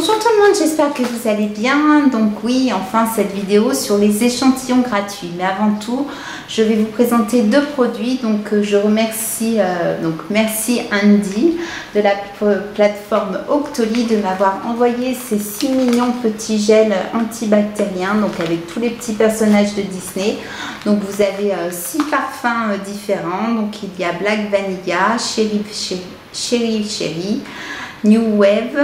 Bonjour tout le monde, j'espère que vous allez bien. Donc oui, enfin cette vidéo sur les échantillons gratuits. Mais avant tout, je vais vous présenter deux produits. Donc je remercie merci Andy de la plateforme Octoly de m'avoir envoyé ces 6 mignons petits gels antibactériens, donc avec tous les petits personnages de Disney. Donc vous avez 6 parfums différents. Donc il y a Black Vanilla, Cherry, New Wave,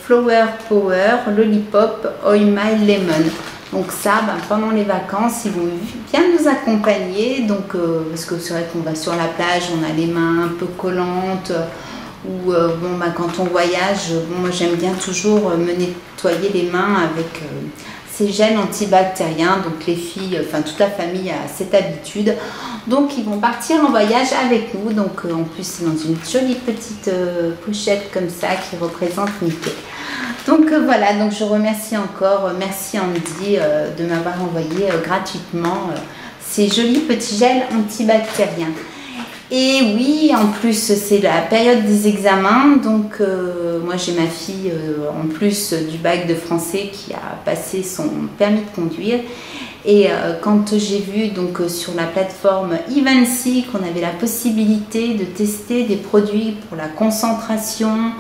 Flower Power, Lollipop, Oil My Lemon. Donc ça, pendant les vacances, ils vont bien nous accompagner. Donc parce que c'est vrai qu'on va sur la plage, on a les mains un peu collantes. Ou quand on voyage, moi j'aime bien toujours me nettoyer les mains avec ces gels antibactériens. Donc les filles, enfin toute la famille a cette habitude. Donc ils vont partir en voyage avec nous. Donc en plus c'est dans une jolie petite pochette comme ça qui représente Mickey. Donc voilà, donc je remercie encore, merci Andy de m'avoir envoyé gratuitement ces jolis petits gels antibactériens. Et oui, en plus c'est la période des examens, donc moi j'ai ma fille en plus du bac de français qui a passé son permis de conduire. Et quand j'ai vu donc sur la plateforme Evency qu'on avait la possibilité de tester des produits pour la concentration,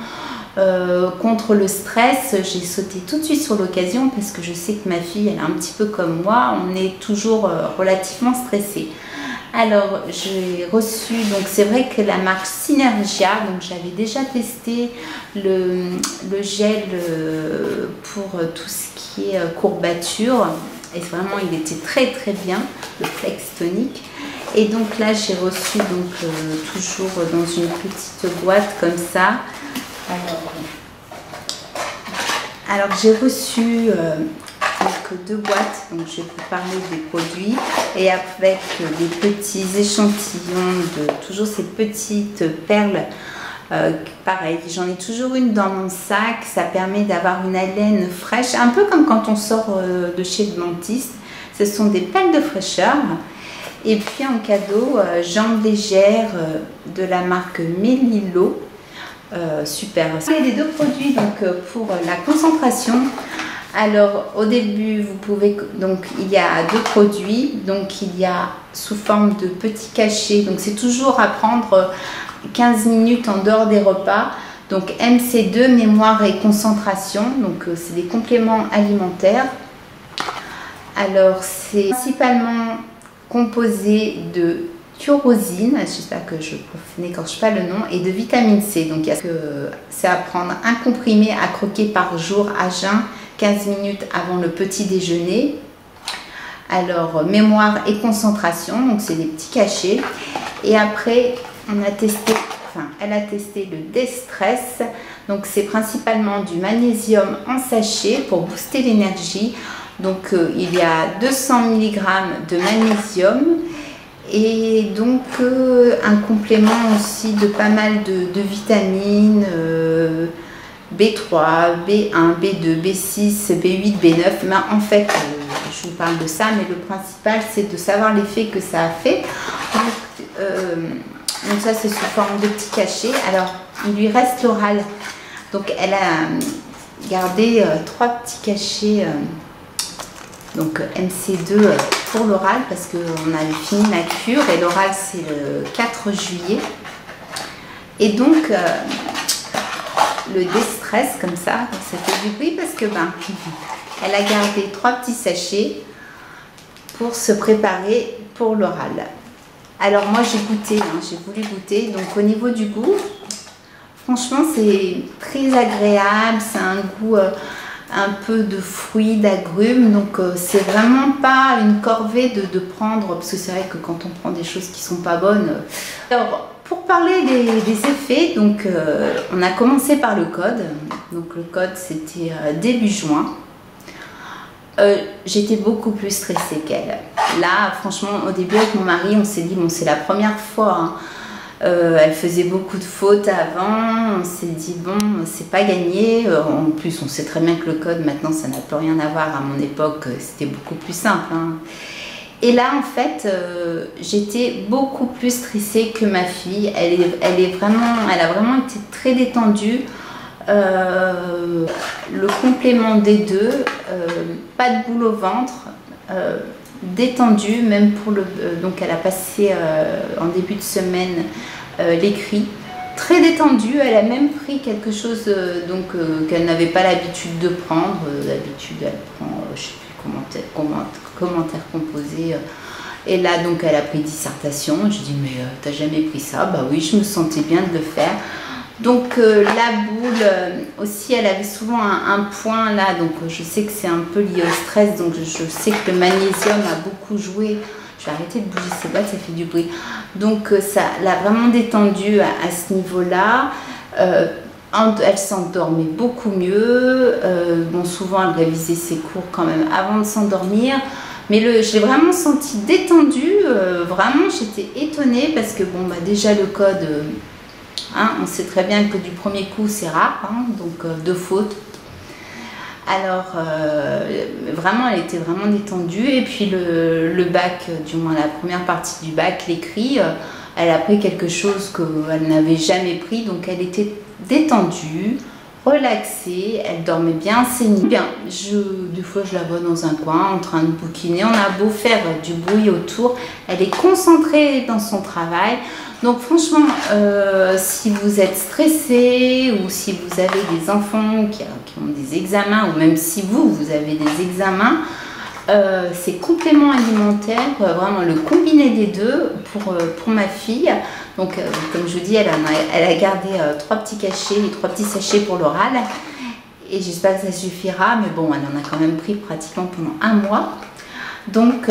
contre le stress, j'ai sauté tout de suite sur l'occasion parce que je sais que ma fille, elle est un petit peu comme moi, on est toujours relativement stressé. Alors j'ai reçu, donc c'est vrai que la marque Synergia, donc j'avais déjà testé le gel pour tout ce qui est courbature et vraiment il était très bien, le Flex Tonic. Et donc là j'ai reçu donc toujours dans une petite boîte comme ça. Alors j'ai reçu donc 2 boîtes, donc je vais vous parler des produits et avec des petits échantillons de toujours ces petites perles. Pareil, j'en ai toujours une dans mon sac, ça permet d'avoir une haleine fraîche, un peu comme quand on sort de chez le dentiste. Ce sont des perles de fraîcheur. Et puis en cadeau, jambes légères de la marque Melilo. Super. C'est les deux produits donc pour la concentration. Alors au début vous pouvez, donc il y a 2 produits, donc il y a sous forme de petits cachets, donc c'est toujours à prendre 15 minutes en dehors des repas. Donc MC2 mémoire et concentration, donc c'est des compléments alimentaires. Alors c'est principalement composé de tyrosine, j'espère que je n'écorche pas le nom, et de vitamine C. Donc c'est à prendre un comprimé à croquer par jour à jeun 15 minutes avant le petit déjeuner. Alors mémoire et concentration, donc c'est des petits cachets. Et après elle a testé le Destress, donc c'est principalement du magnésium en sachet pour booster l'énergie. Donc il y a 200 mg de magnésium. Et donc un complément aussi de pas mal de vitamines, B3, B1, B2, B6, B8, B9. Mais en fait, je vous parle de ça, mais le principal c'est de savoir l'effet que ça a fait. Donc ça c'est sous forme de petits cachets. Alors il lui reste l'oral. Donc elle a gardé 3 petits cachets. Donc MC2 pour l'oral parce qu'on avait fini la cure et l'oral c'est le 4 juillet. Et donc le Destress comme ça fait du bruit parce que elle a gardé 3 petits sachets pour se préparer pour l'oral. Alors moi j'ai goûté, j'ai voulu goûter. Donc au niveau du goût, franchement c'est très agréable, c'est un goût un peu de fruits, d'agrumes, donc c'est vraiment pas une corvée de prendre, parce que c'est vrai que quand on prend des choses qui sont pas bonnes. Alors pour parler des effets, donc on a commencé par le code. Donc le code c'était début juin. J'étais beaucoup plus stressée qu'elle. Là franchement au début avec mon mari on s'est dit bon c'est la première fois, elle faisait beaucoup de fautes avant, on s'est dit bon c'est pas gagné, en plus on sait très bien que le code maintenant ça n'a plus rien à voir, à mon époque c'était beaucoup plus simple. Et là en fait j'étais beaucoup plus stressée que ma fille, elle a vraiment été très détendue. le complément des deux, pas de boule au ventre, détendu, même pour le... donc elle a passé en début de semaine l'écrit. Très détendue, elle a même pris quelque chose qu'elle n'avait pas l'habitude de prendre. D'habitude, elle prend, je sais plus, commentaire composé. Et là, donc, elle a pris dissertation. Je dis, mais t'as jamais pris ça? Bah oui, je me sentais bien de le faire. Donc, la boule, aussi, elle avait souvent un point là. Donc, je sais que c'est un peu lié au stress. Donc, je sais que le magnésium a beaucoup joué. Je vais arrêter de bouger ces boîtes, ça fait du bruit. Donc ça l'a vraiment détendue à ce niveau-là. Elle s'endormait beaucoup mieux. Bon, souvent, elle révisait ses cours quand même avant de s'endormir. Mais je l'ai vraiment senti détendue. Vraiment, j'étais étonnée parce que, bon, bah, déjà, le code, hein, on sait très bien que du premier coup, c'est rare. Hein, donc, de faute. Alors, vraiment, elle était vraiment détendue. Et puis, le bac, du moins la première partie du bac, l'écrit, elle a pris quelque chose qu'elle n'avait jamais pris. Donc, elle était détendue, relaxée, elle dormait bien, c'est bien. Des fois, je la vois dans un coin en train de bouquiner. On a beau faire du bruit autour, elle est concentrée dans son travail. Donc franchement, si vous êtes stressé ou si vous avez des enfants qui ont des examens ou même si vous avez des examens, c'est complément alimentaire, vraiment le combiné des deux pour ma fille. Donc comme je vous dis, elle a gardé 3 petits cachets et 3 petits sachets pour l'oral. Et j'espère que ça suffira, mais bon, elle en a quand même pris pratiquement pendant 1 mois. Donc...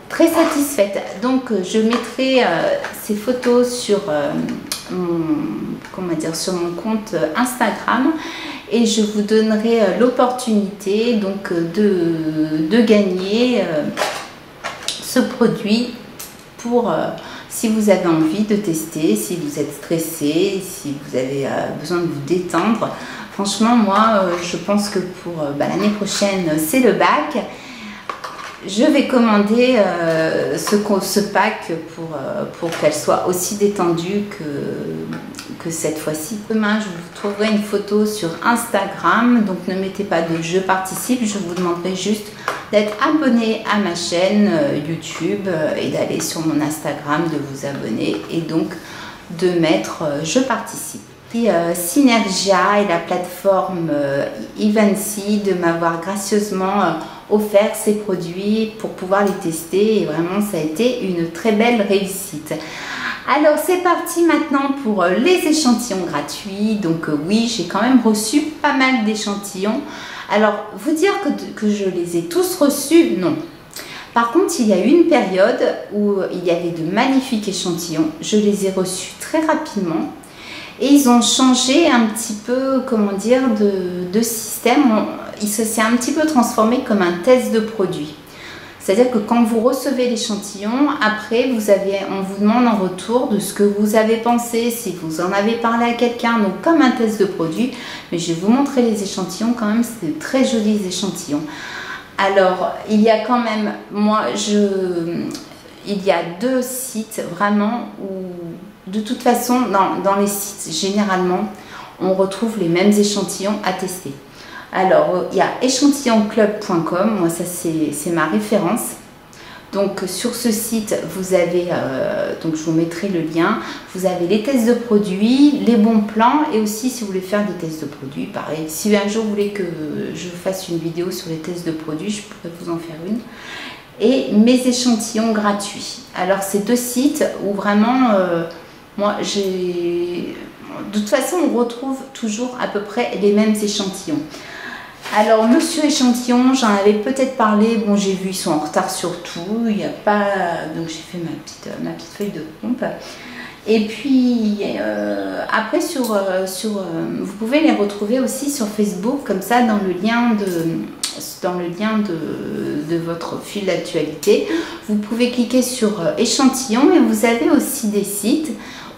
très satisfaite. Donc je mettrai ces photos sur sur mon compte Instagram et je vous donnerai l'opportunité donc de gagner ce produit pour si vous avez envie de tester, si vous êtes stressé, si vous avez besoin de vous détendre. Franchement, moi je pense que pour l'année prochaine c'est le bac. Je vais commander ce pack pour qu'elle soit aussi détendue que cette fois-ci. Demain, je vous trouverai une photo sur Instagram. Donc, ne mettez pas de je participe. Je vous demanderai juste d'être abonné à ma chaîne YouTube et d'aller sur mon Instagram, de vous abonner et donc de mettre je participe. Puis, Synergia et la plateforme Evency de m'avoir gracieusement offert ces produits pour pouvoir les tester et vraiment ça a été une très belle réussite. Alors c'est parti maintenant pour les échantillons gratuits. Donc oui, j'ai quand même reçu pas mal d'échantillons. Alors vous dire que je les ai tous reçus, non. Par contre, il y a eu une période où il y avait de magnifiques échantillons. Je les ai reçus très rapidement. Et ils ont changé un petit peu, comment dire, de système. Il s'est un petit peu transformé comme un test de produit. C'est-à-dire que quand vous recevez l'échantillon, après, on vous demande en retour de ce que vous avez pensé, si vous en avez parlé à quelqu'un, donc comme un test de produit. Mais je vais vous montrer les échantillons quand même, c'est de très jolis échantillons. Alors, il y a quand même, il y a 2 sites vraiment où... De toute façon, dans les sites, généralement, on retrouve les mêmes échantillons à tester. Alors, il y a échantillonClub.com, moi ça c'est ma référence. Donc sur ce site, vous avez, donc je vous mettrai le lien, vous avez les tests de produits, les bons plans et aussi si vous voulez faire des tests de produits, pareil. Si un jour vous voulez que je fasse une vidéo sur les tests de produits, je pourrais vous en faire une. Et mes échantillons gratuits. Alors c'est 2 sites où vraiment... moi, de toute façon, on retrouve toujours à peu près les mêmes échantillons. Alors, Monsieur Échantillon, j'en avais peut-être parlé. Bon, j'ai vu, ils sont en retard sur tout. Il n'y a pas... Donc, j'ai fait ma petite feuille de pompe. Et puis, après, vous pouvez les retrouver aussi sur Facebook, comme ça, dans le lien de votre fil d'actualité. Vous pouvez cliquer sur échantillons et vous avez aussi des sites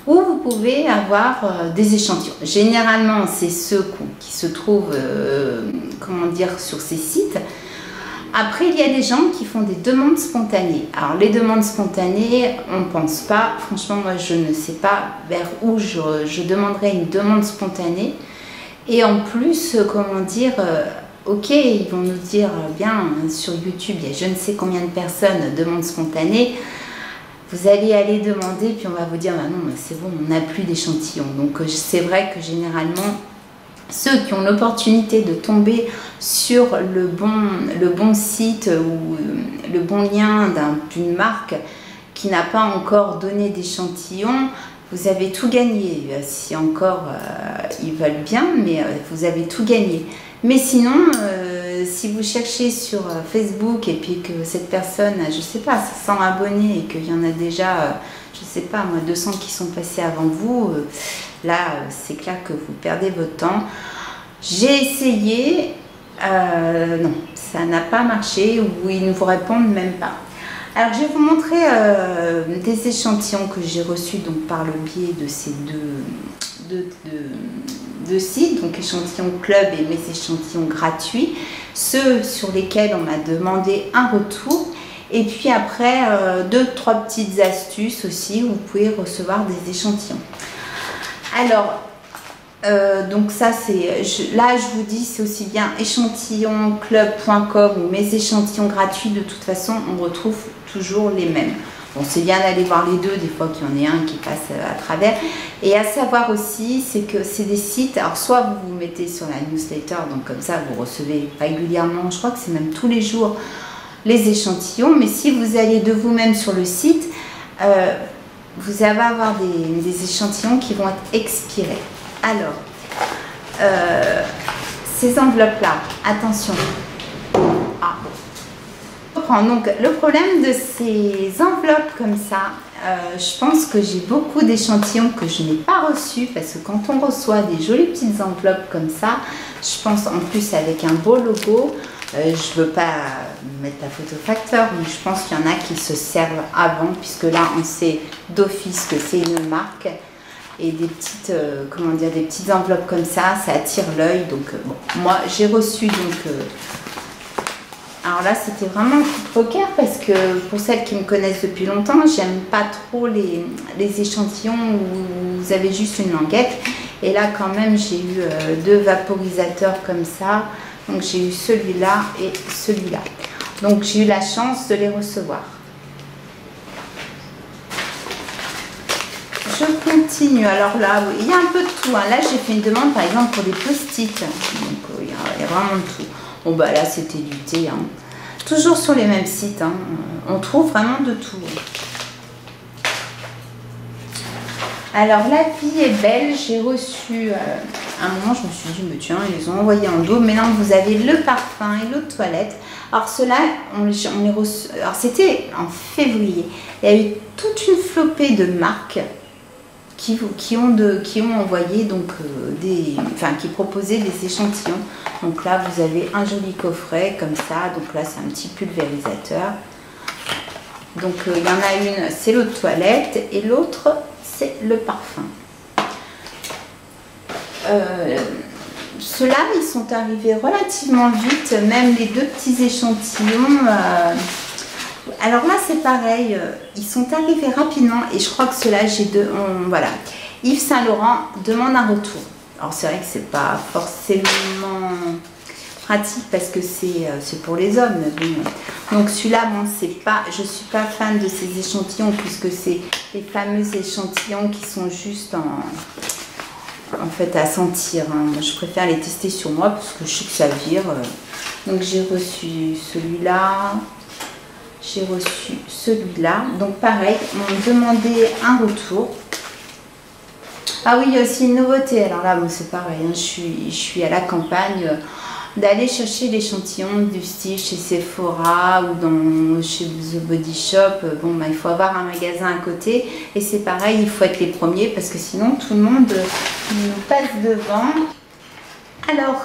où vous pouvez avoir des échantillons. Généralement, c'est ceux qui se trouvent sur ces sites. Après, il y a des gens qui font des demandes spontanées. Alors, les demandes spontanées, on ne pense pas. Franchement, moi, je ne sais pas vers où je demanderai une demande spontanée. Et en plus, comment dire, ok, ils vont nous dire, bien, sur YouTube, il y a je ne sais combien de personnes, demande spontanée. Vous allez aller demander, puis on va vous dire, bah non, c'est bon, on n'a plus d'échantillons. Donc c'est vrai que généralement, ceux qui ont l'opportunité de tomber sur le bon site ou le bon lien d'une marque qui n'a pas encore donné d'échantillons, vous avez tout gagné. Si encore ils veulent bien, mais vous avez tout gagné. Mais sinon, si vous cherchez sur Facebook et puis que cette personne, je ne sais pas, 100 abonnés et qu'il y en a déjà, je ne sais pas, moi, 200 qui sont passés avant vous, là, c'est clair que vous perdez votre temps. J'ai essayé, non, ça n'a pas marché ou ils ne vous répondent même pas. Alors, je vais vous montrer des échantillons que j'ai reçus donc, par le biais de ces deux sites, donc échantillons club et mes échantillons gratuits, ceux sur lesquels on m'a demandé un retour. Et puis après, 2-3 petites astuces aussi où vous pouvez recevoir des échantillons. Alors, donc ça c'est, là je vous dis c'est aussi bien échantillonsclub.com ou mes échantillons gratuits, de toute façon on retrouve toujours les mêmes. Bon, c'est bien d'aller voir les deux, des fois qu'il y en ait un qui passe à travers. Et à savoir aussi, c'est que c'est des sites, alors soit vous vous mettez sur la newsletter, donc comme ça vous recevez régulièrement, je crois que c'est même tous les jours, les échantillons. Mais si vous allez de vous-même sur le site, vous allez avoir des échantillons qui vont être expirés. Alors, ces enveloppes-là, attention. Ah. Donc, le problème de ces enveloppes comme ça, je pense que j'ai beaucoup d'échantillons que je n'ai pas reçus parce que quand on reçoit des jolies petites enveloppes comme ça, je pense en plus avec un beau logo, je ne veux pas mettre la photo facteur, mais je pense qu'il y en a qui se servent avant puisque là on sait d'office que c'est une marque. Et des petites, comment dire, des petites enveloppes comme ça attire l'œil. Donc, bon, moi, j'ai reçu donc. Alors là, c'était vraiment un coup de poker parce que pour celles qui me connaissent depuis longtemps, j'aime pas trop les échantillons où vous avez juste une languette. Et là, quand même, j'ai eu 2 vaporisateurs comme ça. Donc, j'ai eu celui-là et celui-là. Donc, j'ai eu la chance de les recevoir. Je continue. Alors là, oui, il y a un peu de tout. Hein. Là, j'ai fait une demande, par exemple, pour des post-it. Donc, il y a vraiment de tout. Bon, bah là, c'était du thé. Hein. Toujours sur les mêmes sites. Hein. On trouve vraiment de tout. Alors, la vie est belle. J'ai reçu... à un moment, je me suis dit, mais tiens, ils les ont envoyés en dos. Mais là, vous avez le parfum et l'eau de toilette. Alors, ceux-là, on les reçu... Alors, c'était en février. Il y a eu toute une flopée de marques qui ont envoyé donc qui proposaient des échantillons. Donc là vous avez un joli coffret comme ça, donc là c'est un petit pulvérisateur. Donc il y en a une, c'est l'eau de toilette et l'autre c'est le parfum. Ceux-là ils sont arrivés relativement vite, même les 2 petits échantillons. Alors là c'est pareil, ils sont arrivés rapidement et je crois que ceux-là j'ai voilà. Yves Saint Laurent demande un retour. Alors c'est vrai que c'est pas forcément pratique parce que c'est pour les hommes. Donc celui-là, bon, c'est pas, je suis pas fan de ces échantillons puisque c'est les fameux échantillons qui sont juste en fait à sentir. Hein. Je préfère les tester sur moi parce que je sais que ça vire. Donc j'ai reçu celui-là. J'ai reçu celui-là. Donc pareil, on m'a demandé un retour. Ah oui, il y a aussi une nouveauté. Alors là, bon, c'est pareil. Hein, je suis à la campagne d'aller chercher l'échantillon du style chez Sephora ou chez The Body Shop. Bon, bah, il faut avoir un magasin à côté. Et c'est pareil, il faut être les premiers parce que sinon, tout le monde nous passe devant. Alors,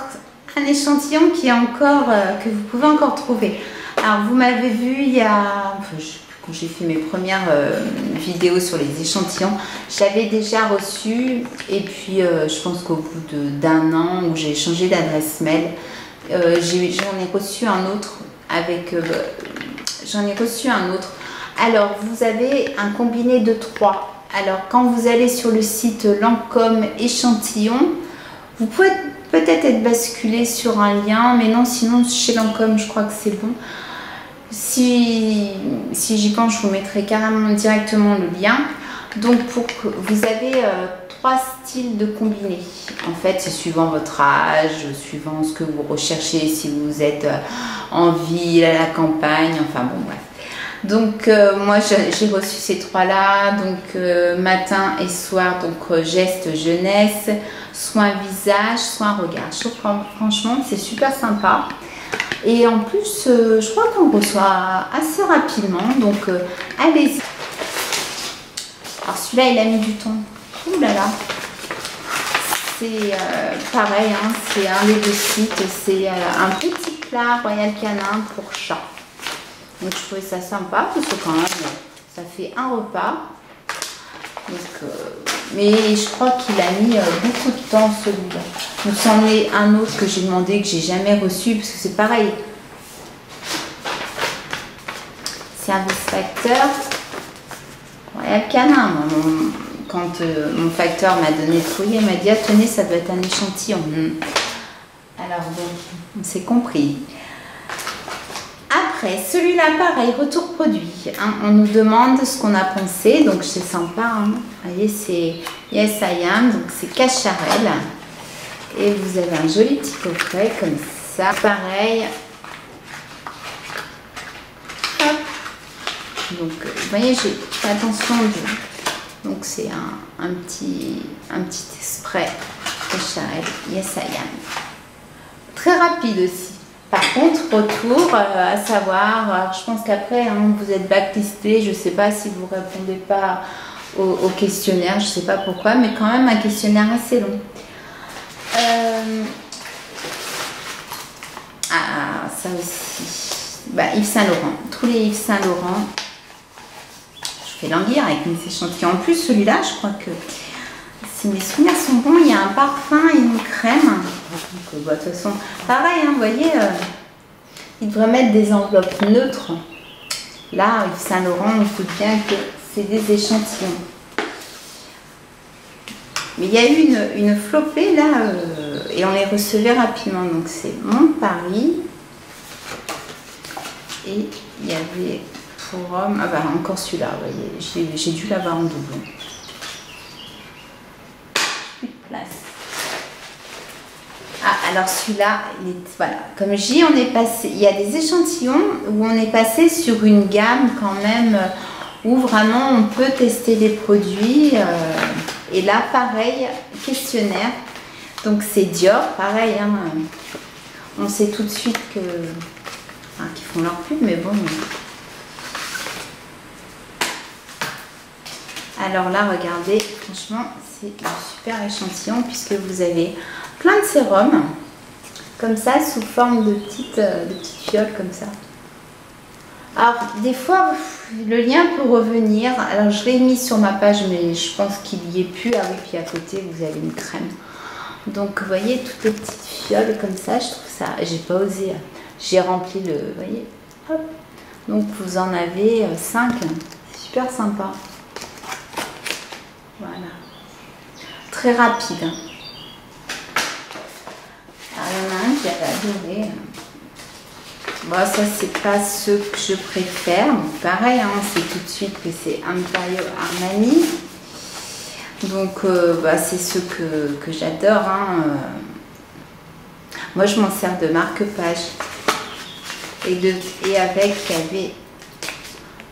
un échantillon qui est encore, que vous pouvez encore trouver. Alors, vous m'avez vu il y a, quand j'ai fait mes premières vidéos sur les échantillons, j'avais déjà reçu, et puis je pense qu'au bout d'un an où j'ai changé d'adresse mail, j'en ai reçu un autre avec, Alors, vous avez un combiné de 3. Alors, quand vous allez sur le site Lancôme échantillon, vous pouvez peut-être être basculé sur un lien, mais non, sinon chez Lancôme, je crois que c'est bon. Si j'y pense, je vous mettrai carrément directement le lien. Donc vous avez 3 styles de combinés. En fait, c'est suivant votre âge, suivant ce que vous recherchez, si vous êtes en ville, à la campagne, enfin bon bref. Donc moi j'ai reçu ces 3-là, donc matin et soir, donc geste jeunesse, soin visage, soin regard. Je trouve franchement c'est super sympa. Et en plus, je crois qu'on reçoit assez rapidement, donc allez-y. Alors celui-là, il a mis du temps. Ouh là là. C'est pareil, hein, c'est un des 2 sites. C'est un petit plat Royal Canin pour chat. Donc je trouvais ça sympa parce que quand même, ça fait un repas. Donc, mais je crois qu'il a mis beaucoup de temps celui-là. Donc c'en est un autre que j'ai demandé, que j'ai jamais reçu, parce que c'est pareil. Service facteur. Royal Canin. Quand mon facteur m'a donné le courrier, il m'a dit ah, tenez, ça doit être un échantillon. Alors bon, on s'est compris. Après, celui-là, pareil, retour produit. Hein, on nous demande ce qu'on a pensé, donc c'est sympa. Hein. Vous voyez, c'est Yes I Am, donc c'est Cacharel. Et vous avez un joli petit coffret comme ça. Pareil. Hop. Donc, vous voyez, j'ai fait attention. Donc, c'est un petit spray Cacharel Yes I Am. Très rapide aussi. Par contre, retour, à savoir, alors je pense qu'après, hein, vous êtes backlisté, je ne sais pas si vous ne répondez pas au questionnaire, je ne sais pas pourquoi, mais quand même un questionnaire assez long. Ah, ça aussi. Bah, Yves Saint Laurent, tous les Yves Saint Laurent. Je fais languir avec mes échantillons. En plus, celui-là, je crois que si mes souvenirs sont bons, il y a un parfum et une crème. Donc, bah, de toute façon, pareil, hein, vous voyez, il devrait mettre des enveloppes neutres. Là, Yves Saint Laurent, on se doute bien que c'est des échantillons. Mais il y a eu une flopée là, et on les recevait rapidement. Donc c'est Mon Paris. Et il y avait pour homme, ah bah encore celui-là, vous voyez, j'ai dû l'avoir en doublon. Plus de place. Ah, alors celui-là, voilà, comme je dis, on est passé, il y a des échantillons où on est passé sur une gamme quand même où vraiment on peut tester les produits. Et là, pareil, questionnaire. Donc c'est Dior, pareil, hein, on sait tout de suite que, enfin, qu'ils font leur pub, mais bon. Alors là, regardez, franchement, c'est un super échantillon puisque vous avez plein de sérums, comme ça, sous forme de petites fioles, comme ça. Alors, des fois, le lien peut revenir. Alors, je l'ai mis sur ma page, mais je pense qu'il n'y est plus. Ah oui, puis à côté, vous avez une crème. Donc, vous voyez, toutes les petites fioles comme ça, je trouve ça... J'ai pas osé. J'ai rempli le... Vous voyez, hop. Donc, vous en avez 5. C'est super sympa. Voilà. Très rapide. Alors, il y en a un qui avait adoré. Bon, ça, c'est pas ceux que je préfère. Donc, pareil, hein, c'est tout de suite que c'est Emporio Armani. Donc, bah, c'est ceux que j'adore. Hein. Moi, je m'en sers de marque-page. Et avec, il y avait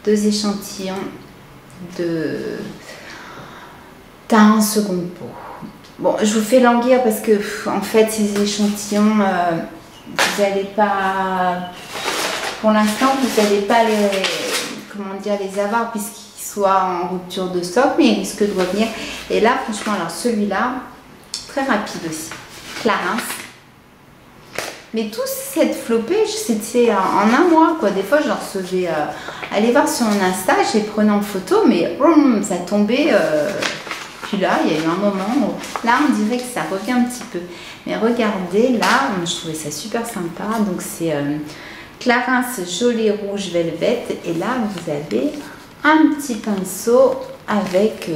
2 échantillons de teint en seconde peau. Bon, je vous fais languir parce que, en fait, ces échantillons... vous n'allez pas, pour l'instant, vous n'allez pas les avoir puisqu'ils soient en rupture de stock, mais ils risquent de revenir. Et là, franchement, alors celui-là, très rapide aussi, Clarins. Mais tous cette flopée, c'était en un mois, quoi. Des fois, je recevais, allez voir sur mon Insta, je les prenais en photo, mais ça tombait. Puis là, il y a eu un moment où, là, on dirait que ça revient un petit peu. Mais regardez, là, je trouvais ça super sympa. Donc, c'est Clarins Gelée Rouge Velvet. Et là, vous avez un petit pinceau avec,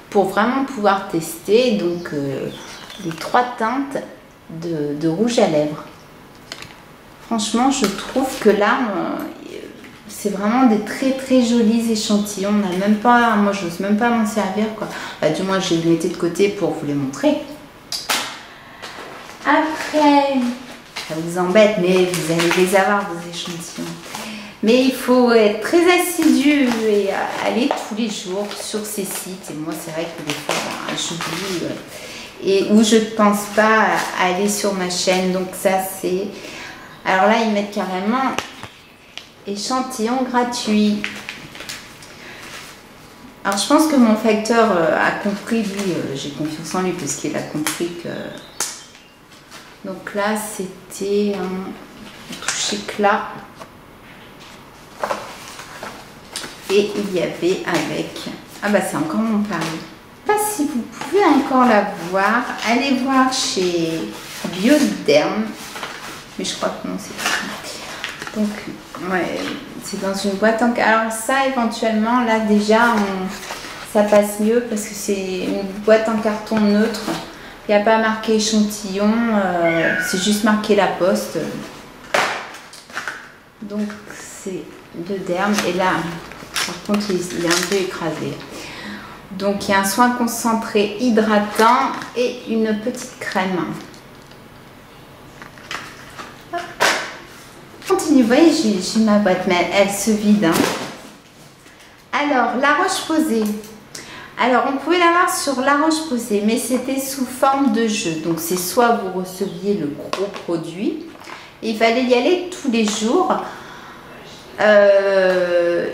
pour vraiment pouvoir tester, donc, les 3 teintes de rouge à lèvres. Franchement, je trouve que là, c'est vraiment des très jolis échantillons. On n'a même pas, moi j'ose même pas m'en servir quoi. Bah, du moins, je les mettais de côté pour vous les montrer. Après, ça vous embête, mais vous allez les avoir vos échantillons. Mais il faut être très assidu et aller tous les jours sur ces sites. Et moi, c'est vrai que des fois, bah, j'oublie et où je ne pense pas à aller sur ma chaîne. Donc ça, c'est... Alors là, ils mettent carrément échantillon gratuit. Alors je pense que mon facteur a compris, lui, j'ai confiance en lui parce qu'il a compris que... Donc là, c'était un touche éclat. Et il y avait avec... Ah bah c'est encore mon pari. Je ne sais pas si vous pouvez encore la voir. Allez voir chez Bioderm. Mais je crois que non, c'est pas. Donc, ouais, c'est dans une boîte en... Alors ça, éventuellement, là déjà, ça passe mieux parce que c'est une boîte en carton neutre. Il n'y a pas marqué échantillon, c'est juste marqué la poste. Donc, c'est Bioderm. Et là... Par contre, il est un peu écrasé. Donc, il y a un soin concentré hydratant et une petite crème. Hop. Continue. Vous voyez, j'ai ma boîte, mais elle se vide. Hein. Alors, La Roche-Posay. Alors, on pouvait l'avoir sur La Roche-Posay, mais c'était sous forme de jeu. Donc, c'est soit vous receviez le gros produit, et il fallait y aller tous les jours.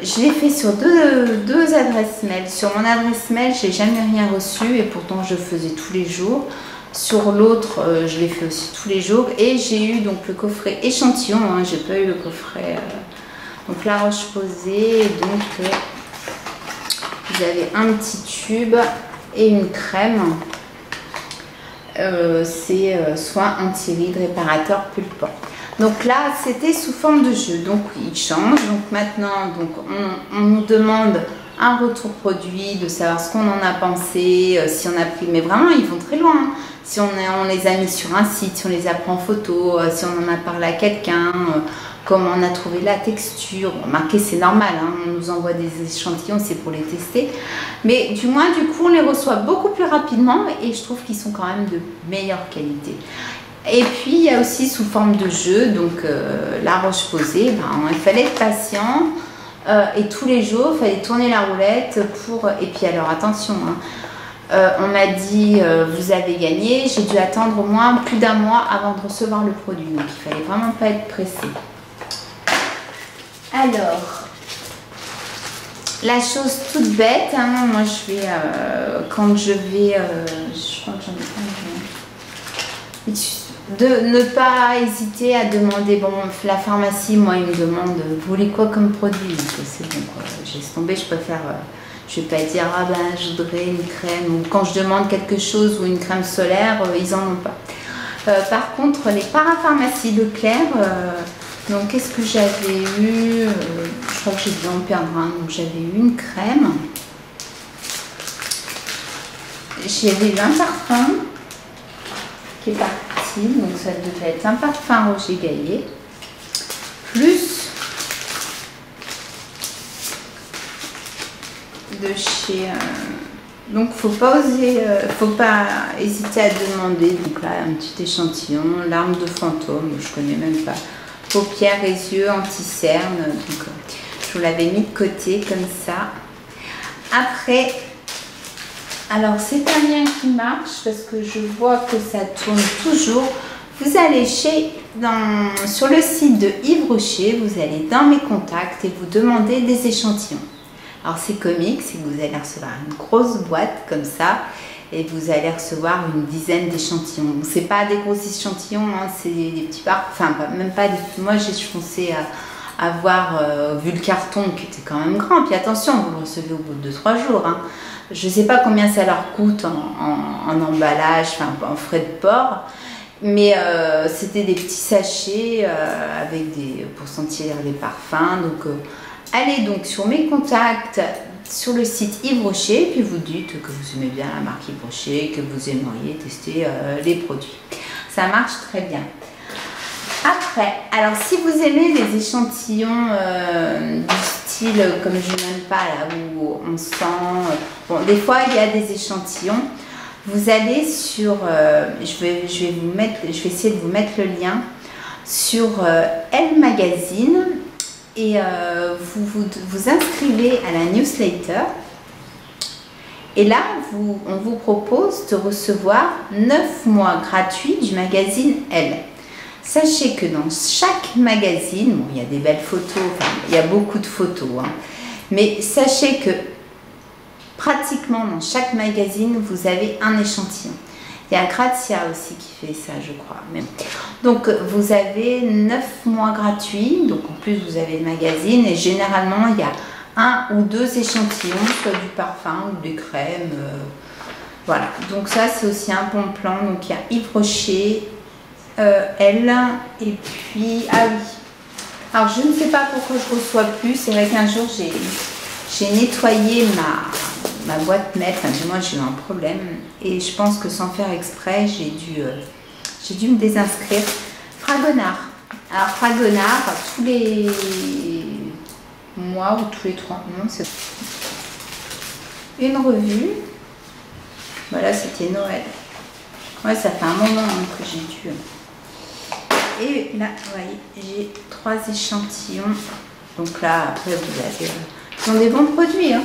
Je l'ai fait sur deux adresses mail. Sur mon adresse mail, j'ai jamais rien reçu et pourtant je faisais tous les jours. Sur l'autre, je l'ai fait aussi tous les jours et j'ai eu donc le coffret échantillon. Hein, j'ai pas eu le coffret. Donc La Roche-Posay. Donc vous avez un petit tube et une crème. C'est soin anti-rides réparateur pulpant. Donc là, c'était sous forme de jeu. Donc il change. Donc maintenant, donc, on nous demande un retour produit, de savoir ce qu'on en a pensé, si on a pris. Mais vraiment, ils vont très loin. Hein. Si on les a mis sur un site, si on les a pris en photo, si on en a parlé à quelqu'un, comment on a trouvé la texture. Remarquez, c'est normal. Hein, on nous envoie des échantillons, c'est pour les tester. Mais du moins, du coup, on les reçoit beaucoup plus rapidement et je trouve qu'ils sont quand même de meilleure qualité. Et puis, il y a aussi sous forme de jeu, donc La Roche-Posay, ben, il fallait être patient et tous les jours, il fallait tourner la roulette pour... Et puis alors, attention, hein, on m'a dit, vous avez gagné, j'ai dû attendre au moins plus d'un mois avant de recevoir le produit, donc il fallait vraiment pas être pressé. Alors, la chose toute bête, hein, moi je vais, quand je vais, je crois que j'en ai pas, de ne pas hésiter à demander, bon, la pharmacie, moi, ils me demandent, vous voulez quoi comme produit? C'est bon, quoi, j'ai laissé tomber, je préfère, je vais pas dire, ah ben, je voudrais une crème, ou quand je demande quelque chose, ou une crème solaire, ils en ont pas. Par contre, les parapharmacies Leclerc, donc qu'est-ce que j'avais eu? Je crois que j'ai dû en perdre un, donc j'avais eu une crème, j'avais eu un parfum, qui est parti. Donc ça devait être un parfum Roger Gaillet plus de chez donc faut pas hésiter à demander. Donc là un petit échantillon, larmes de fantôme, je connais même pas, paupières et yeux anti-cerne, donc je vous l'avais mis de côté comme ça. Après, alors c'est un lien qui marche parce que je vois que ça tourne toujours. Vous allez sur le site de Yves Rocher, vous allez dans mes contacts et vous demandez des échantillons. Alors c'est comique, c'est que vous allez recevoir une grosse boîte comme ça et vous allez recevoir une dizaine d'échantillons. C'est pas des gros échantillons, hein, c'est des petits parfums, enfin même pas des... Moi je pensais avoir vu le carton qui était quand même grand. Puis attention, vous le recevez au bout de 2-3 jours. Hein. Je ne sais pas combien ça leur coûte en emballage, enfin en frais de port, mais c'était des petits sachets avec pour sentir les parfums. Donc allez donc sur mes contacts, sur le site Yves Rocher, puis vous dites que vous aimez bien la marque Yves Rocher, que vous aimeriez tester les produits. Ça marche très bien. Après, alors si vous aimez les échantillons du style comme je n'aime pas là où on sent, bon des fois il y a des échantillons, vous allez sur, je vais essayer de vous mettre le lien sur Elle Magazine et vous inscrivez à la newsletter et là on vous propose de recevoir 9 mois gratuits du magazine Elle. Sachez que dans chaque magazine, bon, il y a des belles photos, enfin, il y a beaucoup de photos, hein, mais sachez que pratiquement dans chaque magazine, vous avez un échantillon. Il y a Grazia aussi qui fait ça, je crois. Même. Donc, vous avez 9 mois gratuits, donc en plus, vous avez le magazine, et généralement, il y a 1 ou 2 échantillons, soit du parfum ou des crèmes. Voilà, donc ça, c'est aussi un bon plan. Donc, il y a Yves Rocher, Elle, et puis, ah oui, alors je ne sais pas pourquoi je reçois plus, c'est vrai qu'un jour j'ai nettoyé ma boîte mail, enfin du moins j'ai eu un problème, et je pense que sans faire exprès, j'ai dû me désinscrire. Fragonard, alors Fragonard, tous les mois ou tous les 3 mois, c'est une revue, voilà, c'était Noël, ouais, ça fait un moment que j'ai dû... Et là, vous voyez, j'ai 3 échantillons. Donc là, après, vous avez... Ce sont des bons produits. Hein.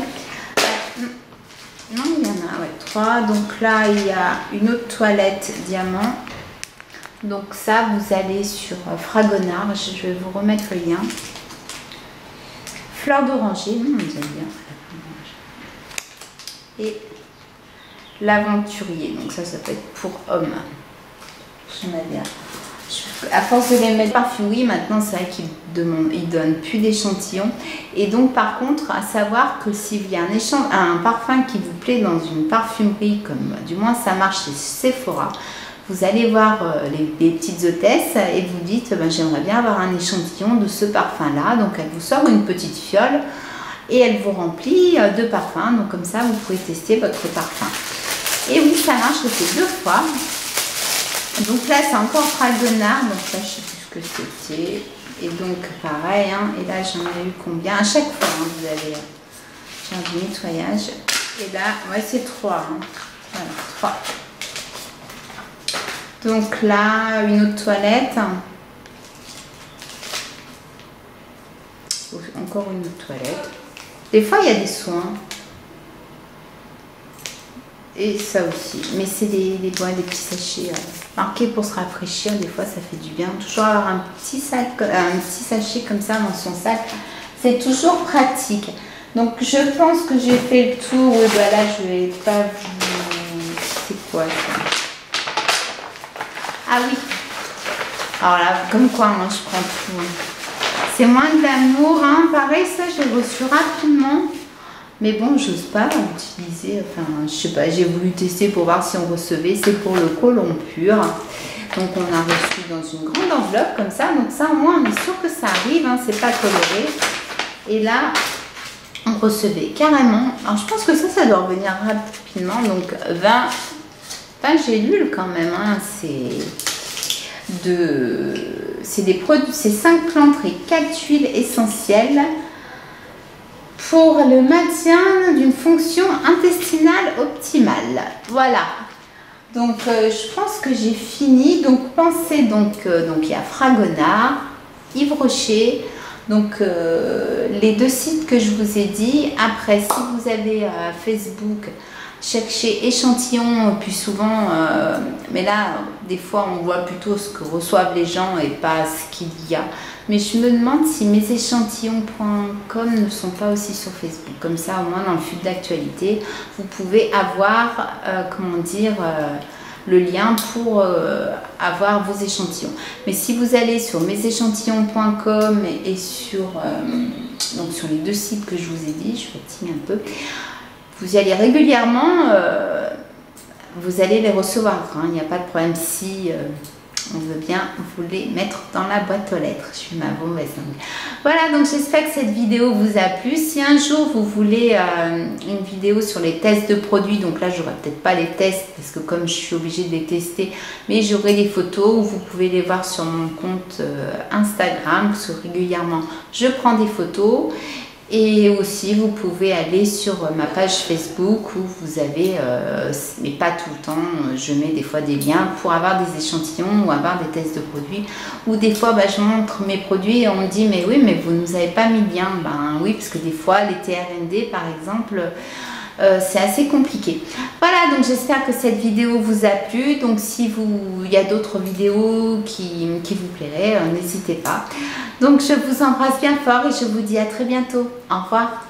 Non, il y en a, ouais, 3. Donc là, il y a une autre toilette diamant. Donc ça, vous allez sur Fragonard. Je vais vous remettre le lien. Fleur d'oranger. Vous allez bien. Et l'aventurier. Donc ça peut être pour hommes. J'en avais un. À force de les mettre parfum, oui, maintenant c'est vrai qu'ils ne donnent plus d'échantillons. Et donc par contre, à savoir que s'il y a un parfum qui vous plaît dans une parfumerie, comme du moins ça marche chez Sephora, vous allez voir les petites hôtesses et vous dites ben, j'aimerais bien avoir un échantillon de ce parfum là. Donc elle vous sort une petite fiole et elle vous remplit de parfums. Donc comme ça vous pouvez tester votre parfum. Et oui, ça marche, je l'ai fait 2 fois. Donc là, c'est encore Fragonard, donc là, je ne sais plus ce que c'était. Et donc, pareil, hein, et là, j'en ai eu combien? À chaque fois, hein, vous allez faire du nettoyage. Et là, ouais, c'est 3. Hein. Voilà, 3. Donc là, une autre toilette. Encore une autre toilette. Des fois, il y a des soins. Et ça aussi, mais c'est des petits sachets marqués pour se rafraîchir, des fois ça fait du bien. Toujours avoir un petit sachet comme ça dans son sac, c'est toujours pratique. Donc je pense que j'ai fait le tour. Oui, bah là je vais pas vous... C'est quoi ça? Ah oui. Alors là, comme quoi, hein, je prends tout. C'est moins de l'amour, hein. Pareil, ça j'ai reçu rapidement. Mais bon, j'ose pas l'utiliser, enfin, je sais pas, j'ai voulu tester pour voir si on recevait. C'est pour le côlon pur. Donc, on a reçu dans une grande enveloppe comme ça. Donc, ça, au moins, on est sûr que ça arrive, hein, c'est pas coloré. Et là, on recevait carrément. Alors, je pense que ça doit revenir rapidement. Donc, 20 gélules quand même, hein, c'est des produits, c'est 5 plantes et 4 huiles essentielles pour le maintien d'une fonction intestinale optimale. Voilà. Donc, je pense que j'ai fini. Donc, pensez donc il y a Fragonard, Yves Rocher, donc les 2 sites que je vous ai dit. Après, si vous avez Facebook, cherchez échantillons plus souvent, mais là, des fois, on voit plutôt ce que reçoivent les gens et pas ce qu'il y a. Mais je me demande si meséchantillons.com ne sont pas aussi sur Facebook. Comme ça, au moins, dans le fil d'actualité, vous pouvez avoir, comment dire, le lien pour avoir vos échantillons. Mais si vous allez sur meséchantillons.com et sur les 2 sites que je vous ai dit, je fatigue un peu, vous y allez régulièrement, vous allez les recevoir. Hein, il n'y a pas de problème. Si on veut bien vous les mettre dans la boîte aux lettres. Je suis ma mauvaise langue. Voilà, donc j'espère que cette vidéo vous a plu. Si un jour vous voulez une vidéo sur les tests de produits, donc là j'aurai peut-être pas les tests parce que comme je suis obligée de les tester, mais j'aurai les photos où vous pouvez les voir sur mon compte Instagram parce que régulièrement je prends des photos. Et aussi, vous pouvez aller sur ma page Facebook où vous avez, mais pas tout le temps, je mets des fois des liens pour avoir des échantillons ou avoir des tests de produits. Ou des fois, je montre mes produits et on me dit, mais oui, mais vous ne nous avez pas mis le lien. Ben oui, parce que des fois, les TRND, par exemple, c'est assez compliqué. Voilà, donc j'espère que cette vidéo vous a plu. Donc si il y a d'autres vidéos qui vous plairaient, n'hésitez pas. Donc je vous embrasse bien fort et je vous dis à très bientôt. Au revoir.